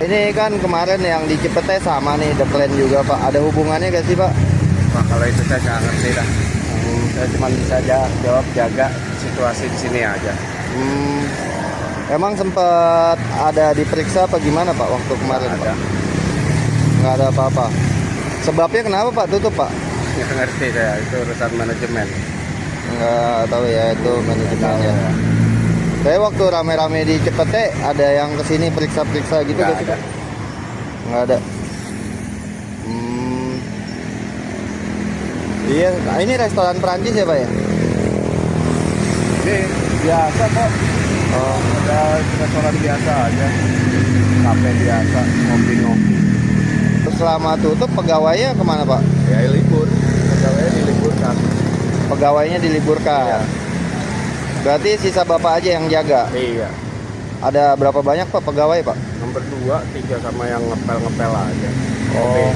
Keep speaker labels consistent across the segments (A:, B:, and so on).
A: Ini kan kemarin yang di Cipete sama nih The Plan juga Pak. Ada hubungannya gak sih Pak?
B: Pak, kalau itu saya nggak ngerti dah. Saya cuma bisa jawab jaga situasi di sini aja.
A: Emang sempat ada diperiksa apa gimana Pak waktu kemarin
B: Nggak
A: Pak?
B: ada.
A: Nggak ada apa-apa. Sebabnya kenapa Pak tutup Pak?
B: Nggak ngerti saya, itu urusan manajemen.
A: Nggak tahu ya, itu manajemennya. Saya waktu rame-rame di Cipete ada yang kesini periksa-periksa gitu
B: Nggak
A: gak sih
B: ada.
A: Pak? Nggak ada. Iya, nah ini restoran Perancis ya Pak ya?
B: Ini biasa kok.
A: Oh,
B: Ada restoran biasa aja. Kafe biasa, ngopi-ngopi.
A: terus selama tutup pegawainya kemana Pak?
B: Ya libur, pegawainya diliburkan.
A: Pegawainya diliburkan.
B: Iya.
A: Berarti sisa Bapak aja yang jaga.
B: Iya.
A: Ada berapa banyak Pak pegawai Pak?
B: Nomor 2, 3 sama yang ngepel-ngepel aja.
A: Oh.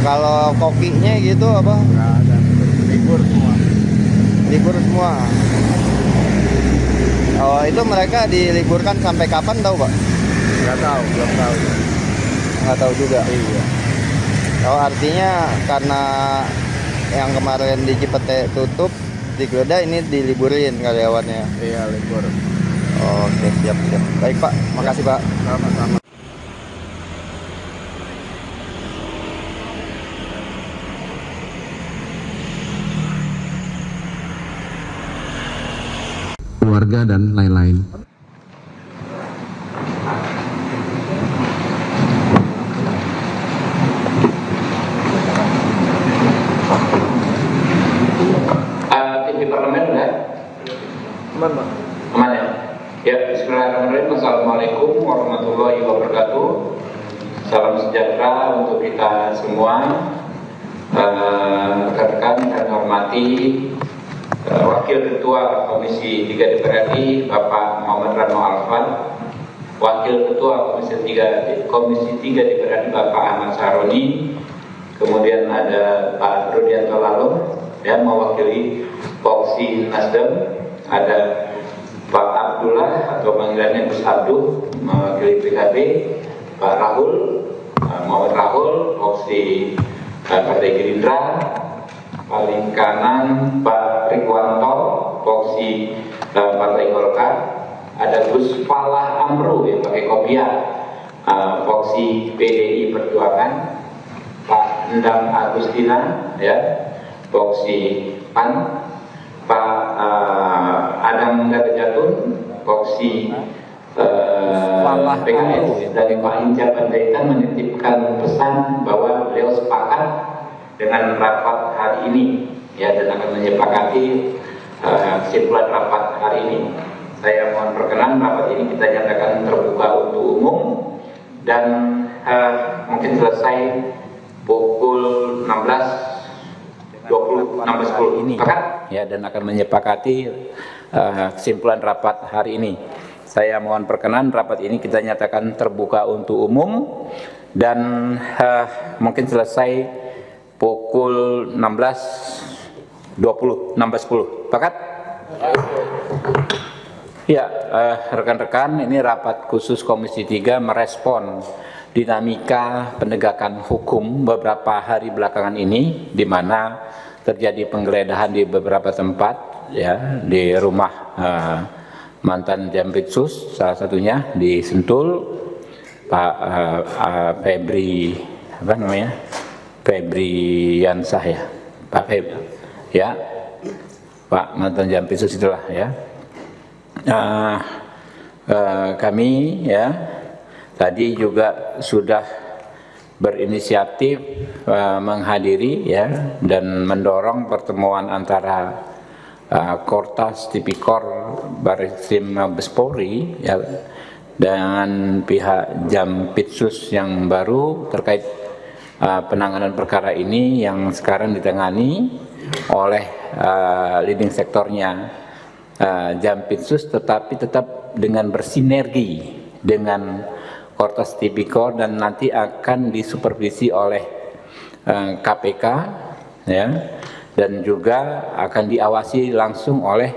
A: Kalau kokinya gitu apa?
B: Nggak ada. Libur semua.
A: Libur semua. Oh, itu mereka diliburkan sampai kapan tahu Pak?
B: Nggak tahu, belum tahu.
A: Nggak tahu juga.
B: Iya.
A: Oh, artinya karena yang kemarin di Cipete tutup, digeledah ini diliburin karyawannya.
B: Iya, libur.
A: Oke, siap. Baik Pak, makasih Pak.
B: Sama-sama.
C: Keluarga dan lain-lain.
D: TV Parlemen ya? Aman ya? Ya, bismillahirrahmanirrahim. Assalamualaikum warahmatullahi wabarakatuh. Salam sejahtera untuk kita semua. Rekan-rekan dan hormati Wakil Ketua Komisi 3 DPR RI Bapak Muhammad Rano Alfan, Wakil Ketua Komisi 3 DPR RI Bapak Ahmad Saroni, kemudian ada Pak Rudianto Lalum yang mewakili Voksi Nasdem, ada Pak Abdullah atau panggilannya Gus Abduh mewakili PKB, Pak Rahul Muhammad Rahul Voksi Partai Gerindra, paling kanan Pak Rikwanto Voksi Partai Golkar, ada Gus Falah Amru yang pakai kopiah Voksi PDI Perjuangan, Pak Endang Agustina ya Voksi PAN, Pak Adam Darjatun Voksi PKS, dari Pak Hinca Panjaitan menitipkan pesan bahwa beliau sepakat dengan rapat hari ini ya, dan akan menyepakati kesimpulan rapat hari ini. Saya mohon perkenan rapat ini kita nyatakan terbuka untuk umum dan mungkin selesai pukul 16.10 ini ya, dan akan menyepakati kesimpulan rapat hari ini. Saya mohon perkenan rapat ini kita nyatakan terbuka untuk umum dan mungkin selesai pukul 16.10. Pakat? Ya, rekan-rekan, ini rapat khusus Komisi 3 merespon dinamika penegakan hukum beberapa hari belakangan ini, di mana terjadi penggeledahan di beberapa tempat, ya, di rumah mantan Jampitsus, salah satunya di Sentul, Pak Febri, apa namanya, Febriansah ya, Pak Feb, ya, Pak mantan Jampitsus itulah ya. Kami ya tadi juga sudah berinisiatif menghadiri ya dan mendorong pertemuan antara Kortas Tipikor Barreskrim Mabes Polri ya dengan pihak Jampitsus yang baru terkait penanganan perkara ini yang sekarang ditangani oleh leading sektornya Jampitsus, tetapi tetap dengan bersinergi dengan Kortas Tipikor dan nanti akan disupervisi oleh KPK ya, dan juga akan diawasi langsung oleh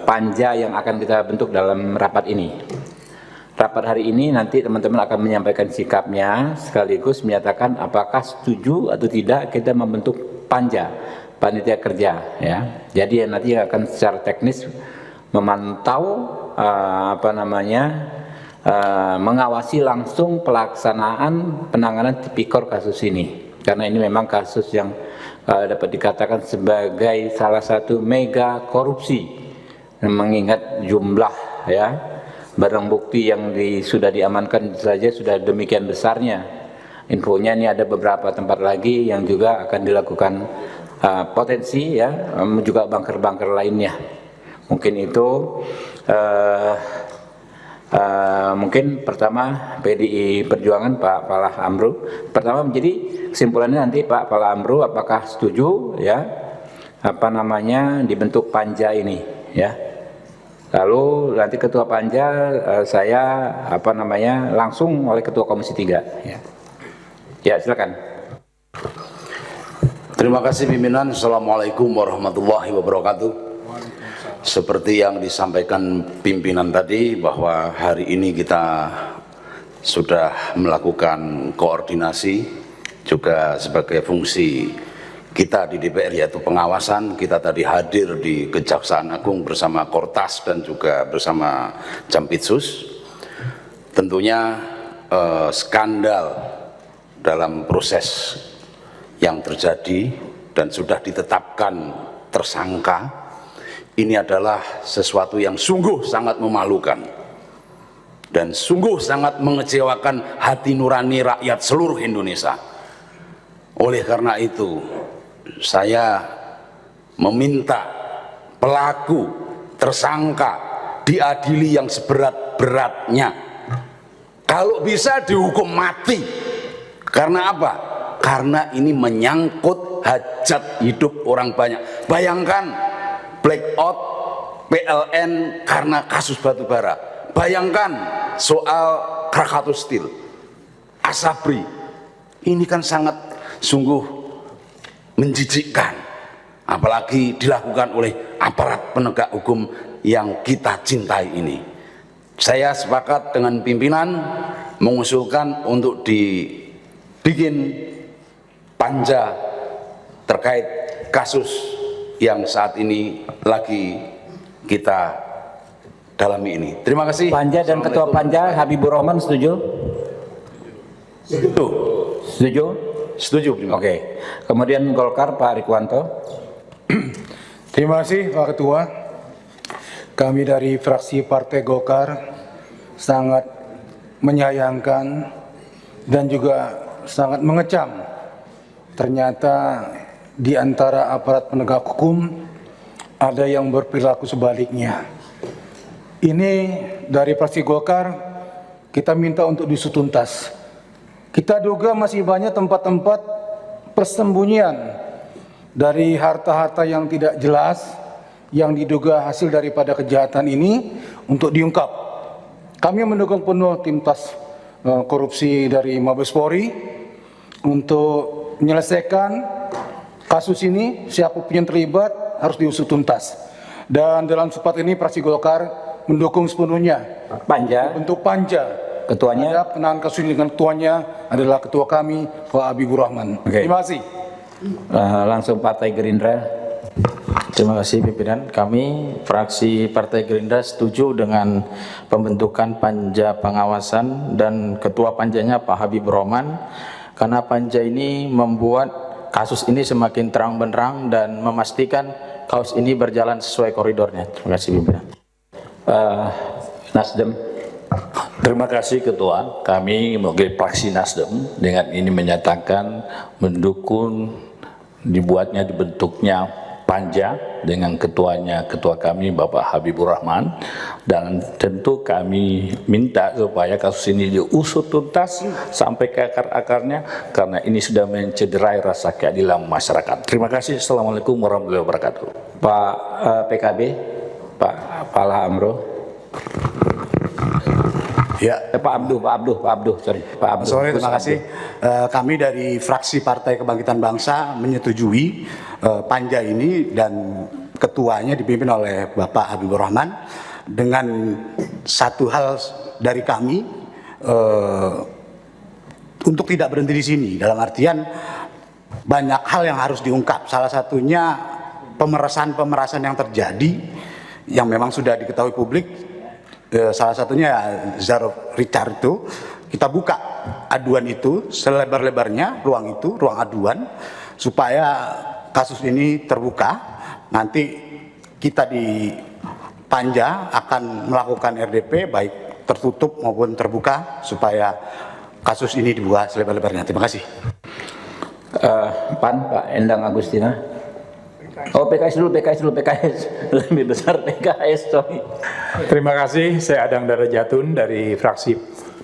D: panja yang akan kita bentuk dalam rapat ini. rapat hari ini nanti teman-teman akan menyampaikan sikapnya sekaligus menyatakan apakah setuju atau tidak kita membentuk panja, panitia kerja ya. Jadi nanti akan secara teknis memantau mengawasi langsung pelaksanaan penanganan tipikor kasus ini, karena ini memang kasus yang dapat dikatakan sebagai salah satu mega korupsi, mengingat jumlah ya barang bukti yang sudah diamankan saja sudah demikian besarnya. Infonya ini ada beberapa tempat lagi yang juga akan dilakukan potensi ya, juga bunker-bunker lainnya. Mungkin itu mungkin pertama PDI Perjuangan Pak Falah Amru. Pertama menjadi kesimpulannya nanti Pak Falah Amru apakah setuju ya dibentuk panja ini ya. Lalu nanti ketua panja saya langsung oleh ketua Komisi 3 ya. Ya, silakan.
E: Terima kasih pimpinan. Assalamualaikum warahmatullahi wabarakatuh. Seperti yang disampaikan pimpinan tadi, bahwa hari ini kita sudah melakukan koordinasi juga sebagai fungsi kita di DPR, yaitu pengawasan. Kita tadi hadir di Kejaksaan Agung bersama Kortas dan juga bersama Jampitsus. Tentunya skandal dalam proses yang terjadi dan sudah ditetapkan tersangka ini adalah sesuatu yang sungguh sangat memalukan dan sungguh sangat mengecewakan hati nurani rakyat seluruh Indonesia. Oleh karena itu, saya meminta pelaku tersangka diadili yang seberat-beratnya. Kalau bisa dihukum mati. Karena apa? Karena ini menyangkut hajat hidup orang banyak. Bayangkan blackout PLN karena kasus batubara. Bayangkan soal Krakatau Steel, Asabri. Ini kan sangat sungguh menjijikkan, apalagi dilakukan oleh aparat penegak hukum yang kita cintai ini. Saya sepakat dengan pimpinan mengusulkan untuk dibikin panja terkait kasus yang saat ini lagi kita dalami ini. Terima kasih.
D: Panja dan ketua panja Habibur Rahman setuju?
E: Setuju.
D: Setuju?
E: Setuju.
D: Oke. Kemudian Golkar Pak Rikwanto.
F: Terima kasih Pak Ketua. Kami dari fraksi Partai Golkar sangat menyayangkan dan juga sangat mengecam ternyata di antara aparat penegak hukum ada yang berperilaku sebaliknya. Ini dari fraksi Golkar kita minta untuk diusut tuntas. Kita duga masih banyak tempat-tempat persembunyian dari harta-harta yang tidak jelas yang diduga hasil daripada kejahatan ini untuk diungkap. Kami mendukung penuh tim tas korupsi dari Mabes Polri untuk menyelesaikan kasus ini. Siapapun yang terlibat harus diusut tuntas. Dan dalam sempat ini fraksi Golkar mendukung sepenuhnya
D: Panja.
F: bentuk panja.
D: Ketuanya?
F: Ada penanganan kasus ini dengan ketuanya adalah ketua kami Pak Habibur Rahman.
D: Oke.
F: Terima kasih.
D: Langsung Partai Gerindra.
G: Terima kasih pimpinan. Kami fraksi Partai Gerindra setuju dengan pembentukan panja pengawasan dan ketua panjanya Pak Habibur Rahman, karena panja ini membuat kasus ini semakin terang benderang dan memastikan kasus ini berjalan sesuai koridornya. Terima kasih pimpinan.
D: Nasdem.
H: Terima kasih Ketua. Kami mewakili fraksi Nasdem dengan ini menyatakan mendukung dibentuknya panja dengan ketuanya, ketua kami Bapak Habibur Rahman, dan tentu kami minta supaya kasus ini diusut tuntas sampai ke akar-akarnya karena ini sudah mencederai rasa keadilan masyarakat. Terima kasih. Assalamualaikum warahmatullahi wabarakatuh.
D: Pak PKB, Pak Falah Amru.
I: Ya,
D: Pak Abduh, sorry. Pak Abduh.
I: sore, terima kasih. Kami dari fraksi Partai Kebangkitan Bangsa menyetujui panja ini dan ketuanya dipimpin oleh Bapak Habibur Rahman dengan satu hal dari kami untuk tidak berhenti di sini. Dalam artian banyak hal yang harus diungkap. Salah satunya pemerasan yang terjadi yang memang sudah diketahui publik. Salah satunya Zaro Richard itu, kita buka aduan itu selebar-lebarnya, ruang aduan, supaya kasus ini terbuka. Nanti kita di Panja akan melakukan RDP baik tertutup maupun terbuka supaya kasus ini dibuka selebar-lebarnya. Terima kasih.
D: PAN, Pak Endang Agustina. Oh, PKS dulu, lebih besar PKS, sorry.
J: Terima kasih, saya Adang Darajatun dari fraksi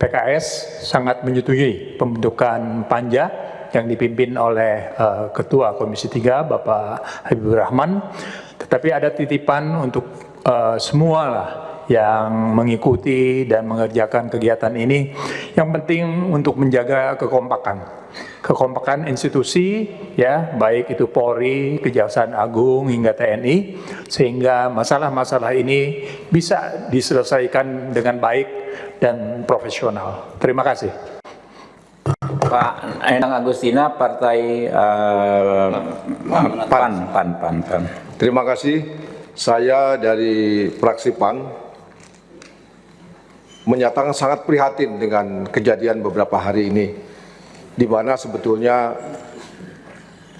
J: PKS, sangat menyetujui pembentukan Panja yang dipimpin oleh Ketua Komisi 3, Bapak Habibur Rahman. Tetapi ada titipan untuk semua lah yang mengikuti dan mengerjakan kegiatan ini. Yang penting untuk menjaga kekompakan institusi, ya, baik itu Polri, Kejaksaan Agung hingga TNI, sehingga masalah-masalah ini bisa diselesaikan dengan baik dan profesional. Terima kasih.
D: Pak Endang Agustina, Partai PAN.
K: Terima kasih. Saya dari fraksi PAN menyatakan sangat prihatin dengan kejadian beberapa hari ini, di mana sebetulnya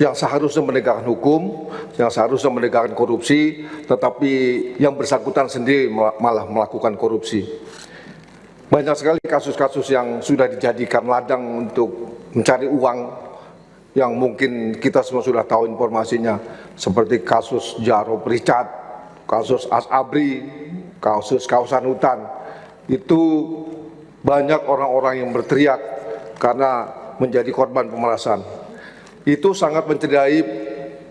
K: yang seharusnya menegakkan hukum, yang seharusnya menegakkan korupsi, tetapi yang bersangkutan sendiri malah melakukan korupsi. Banyak sekali kasus-kasus yang sudah dijadikan ladang untuk mencari uang, yang mungkin kita semua sudah tahu informasinya, seperti kasus Zaro Richard, kasus Asabri, kasus kawasan hutan. Itu banyak orang-orang yang berteriak karena menjadi korban pemerasan. Itu sangat mencederai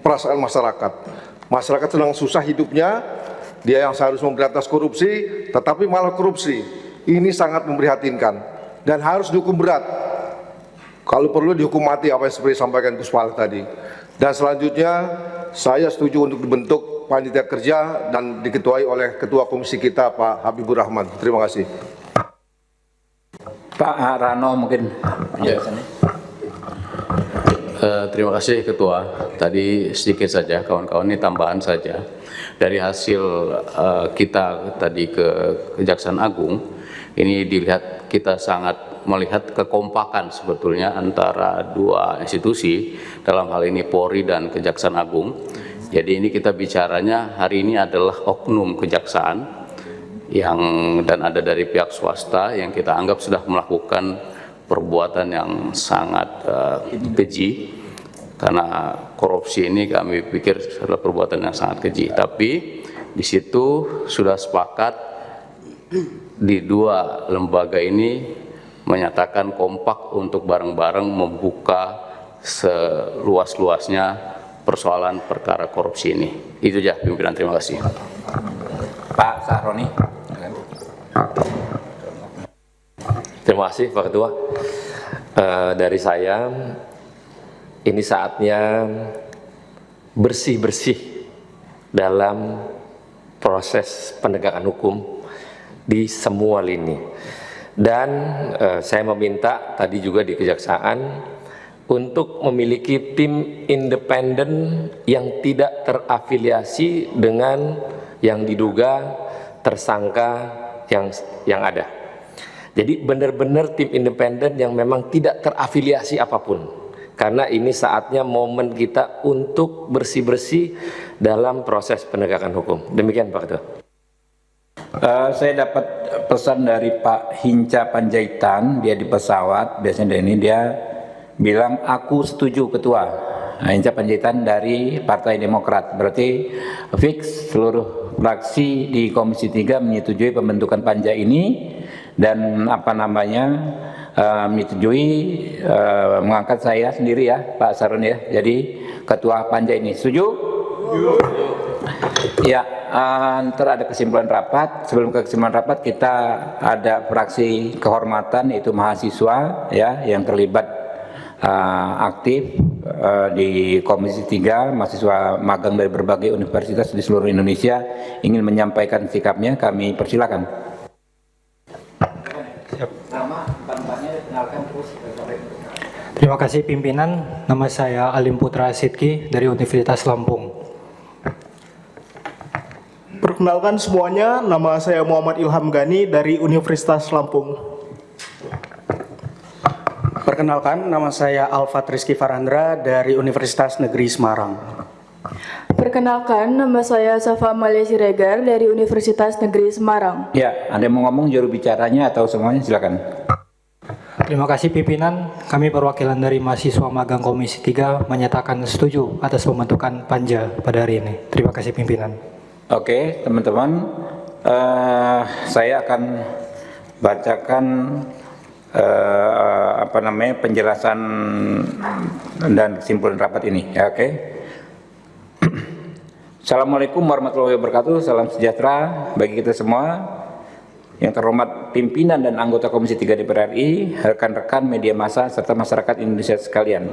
K: perasaan masyarakat. Masyarakat sedang susah hidupnya, dia yang seharusnya memberantas korupsi, tetapi malah korupsi. Ini sangat memprihatinkan dan harus dihukum berat. Kalau perlu dihukum mati, apa yang seperti disampaikan Gus Pala tadi. Dan selanjutnya saya setuju untuk dibentuk panitia kerja dan diketuai oleh Ketua Komisi kita Pak Habibur Rahman. Terima kasih.
D: Pak Rano mungkin penjelasannya.
H: Terima kasih Ketua. Tadi sedikit saja kawan-kawan, ini tambahan saja. Dari hasil kita tadi ke Kejaksaan Agung, ini dilihat kita sangat melihat kekompakan sebetulnya antara dua institusi, dalam hal ini Polri dan Kejaksaan Agung. Jadi ini kita bicaranya hari ini adalah oknum kejaksaan dan ada dari pihak swasta yang kita anggap sudah melakukan perbuatan yang sangat keji, karena korupsi ini kami pikir adalah perbuatan yang sangat keji. Tapi di situ sudah sepakat di dua lembaga ini menyatakan kompak untuk bareng-bareng membuka seluas-luasnya persoalan perkara korupsi ini. Itu aja pimpinan, terima kasih.
D: Pak Sahroni.
L: Terima kasih Pak Ketua. Dari saya, ini saatnya bersih-bersih dalam proses penegakan hukum di semua lini. Dan saya meminta tadi juga di Kejaksaan untuk memiliki tim independen yang tidak terafiliasi dengan yang diduga tersangka yang ada. Jadi benar-benar tim independen yang memang tidak terafiliasi apapun. Karena ini saatnya momen kita untuk bersih-bersih dalam proses penegakan hukum. Demikian Pak Ketua.
D: Saya dapat pesan dari Pak Hinca Panjaitan, dia di pesawat, biasanya ini dia bilang aku setuju Ketua. Nah, Hinca Panjaitan dari Partai Demokrat, berarti fix seluruh fraksi di Komisi 3 menyetujui pembentukan Panja ini dan menyetujui mengangkat saya sendiri ya Pak Sarun ya, jadi Ketua Panja ini. Setuju? Ya, ntar ada kesimpulan rapat. Sebelum ke kesimpulan rapat kita ada fraksi kehormatan, yaitu mahasiswa ya yang terlibat aktif di Komisi 3, mahasiswa magang dari berbagai universitas di seluruh Indonesia ingin menyampaikan sikapnya, kami persilakan.
M: Terima kasih pimpinan. Nama saya Alim Putra Sidki dari Universitas Lampung.
N: Perkenalkan semuanya, nama saya Muhammad Ilham Gani dari Universitas Lampung.
O: Perkenalkan, nama saya Alfat Rizky Farandra dari Universitas Negeri Semarang.
P: Perkenalkan, nama saya Safa Amalia Siregar dari Universitas Negeri Semarang.
D: Ya, ada yang mau ngomong juru bicaranya atau semuanya? Silakan.
M: Terima kasih pimpinan. Kami perwakilan dari mahasiswa magang Komisi 3 menyatakan setuju atas pembentukan panja pada hari ini. Terima kasih pimpinan.
D: Oke, teman-teman, saya akan bacakan penjelasan dan kesimpulan rapat ini. Ya, oke. Assalamualaikum warahmatullahi wabarakatuh. Salam sejahtera bagi kita semua. Yang terhormat pimpinan dan anggota Komisi 3 DPR RI, rekan-rekan media massa serta masyarakat Indonesia sekalian.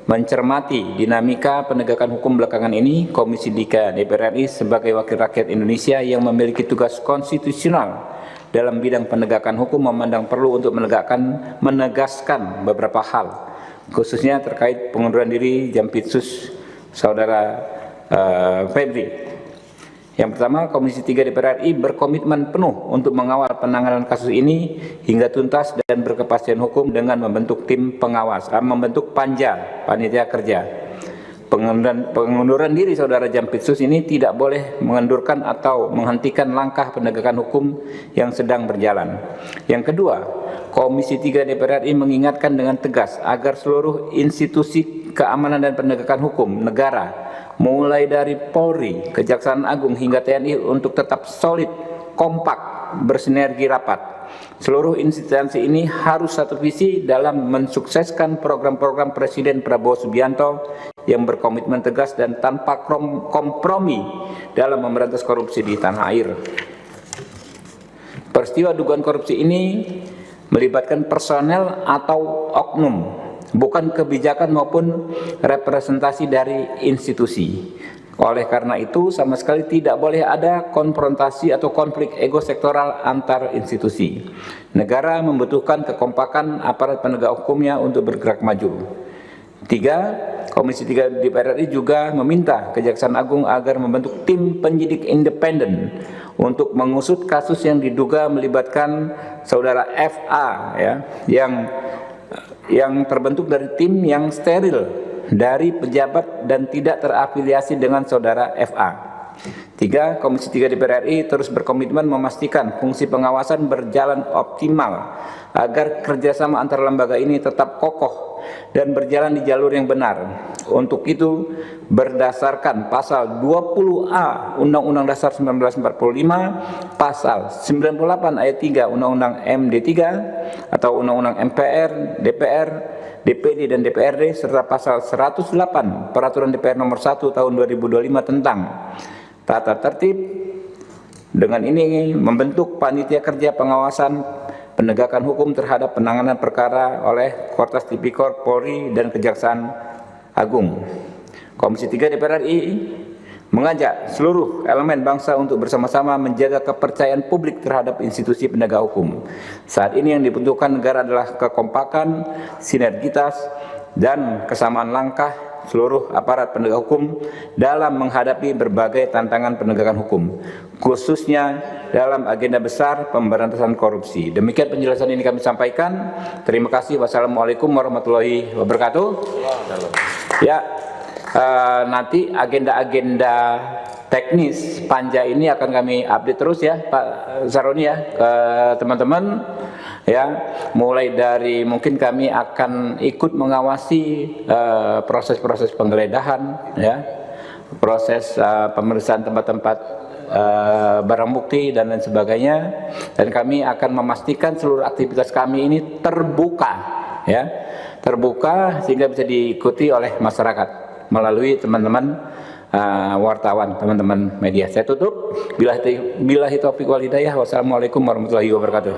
D: Mencermati dinamika penegakan hukum belakangan ini, Komisi 3 DPR RI sebagai wakil rakyat Indonesia yang memiliki tugas konstitusional dalam bidang penegakan hukum memandang perlu untuk menegaskan beberapa hal, khususnya terkait pengunduran diri Jampitsus Saudara Febri. Yang pertama, Komisi 3 DPR RI berkomitmen penuh untuk mengawal penanganan kasus ini hingga tuntas dan berkepastian hukum dengan membentuk tim pengawas, membentuk panja, panitia kerja. Pengunduran diri Saudara Jampitsus ini tidak boleh mengendurkan atau menghentikan langkah penegakan hukum yang sedang berjalan. Yang kedua, Komisi 3 DPR RI mengingatkan dengan tegas agar seluruh institusi keamanan dan penegakan hukum negara, mulai dari Polri, Kejaksaan Agung hingga TNI untuk tetap solid, kompak, bersinergi rapat. Seluruh instansi ini harus satu visi dalam mensukseskan program-program Presiden Prabowo Subianto yang berkomitmen tegas dan tanpa kompromi dalam memberantas korupsi di tanah air. Peristiwa dugaan korupsi ini melibatkan personel atau oknum, bukan kebijakan maupun representasi dari institusi. Oleh karena itu, sama sekali tidak boleh ada konfrontasi atau konflik ego sektoral antar institusi. Negara membutuhkan kekompakan aparat penegak hukumnya untuk bergerak maju. 3. Komisi 3 DPR RI juga meminta Kejaksaan Agung agar membentuk tim penyidik independen untuk mengusut kasus yang diduga melibatkan Saudara FA, ya, yang terbentuk dari tim yang steril dari pejabat dan tidak terafiliasi dengan Saudara FA. 3. Komisi 3 DPR RI terus berkomitmen memastikan fungsi pengawasan berjalan optimal agar kerjasama antar lembaga ini tetap kokoh dan berjalan di jalur yang benar. Untuk itu, berdasarkan pasal 20A Undang-Undang Dasar 1945, pasal 98 ayat 3 Undang-Undang MD 3 atau Undang-Undang MPR, DPR, DPD dan DPRD serta pasal 108 Peraturan DPR nomor 1 tahun 2025 tentang tata tertib. Dengan ini membentuk panitia kerja pengawasan penegakan hukum terhadap penanganan perkara oleh Kortas Tipikor, Polri dan Kejaksaan Agung. Komisi 3 DPR RI mengajak seluruh elemen bangsa untuk bersama-sama menjaga kepercayaan publik terhadap institusi penegak hukum. Saat ini yang dibutuhkan negara adalah kekompakan, sinergitas, dan kesamaan langkah seluruh aparat penegak hukum dalam menghadapi berbagai tantangan penegakan hukum, khususnya dalam agenda besar pemberantasan korupsi. Demikian penjelasan ini kami sampaikan. Terima kasih. Wassalamualaikum warahmatullahi wabarakatuh. Ya, nanti agenda-agenda teknis panja ini akan kami update terus ya Pak Saroni ya ke teman-teman ya, mulai dari mungkin kami akan ikut mengawasi proses-proses penggeledahan ya, proses pemeriksaan tempat-tempat barang bukti dan lain sebagainya, dan kami akan memastikan seluruh aktivitas kami ini terbuka ya, terbuka sehingga bisa diikuti oleh masyarakat melalui teman-teman wartawan, teman-teman media. Saya tutup. Billahi taufiq wal hidayah. Wassalamualaikum warahmatullahi wabarakatuh.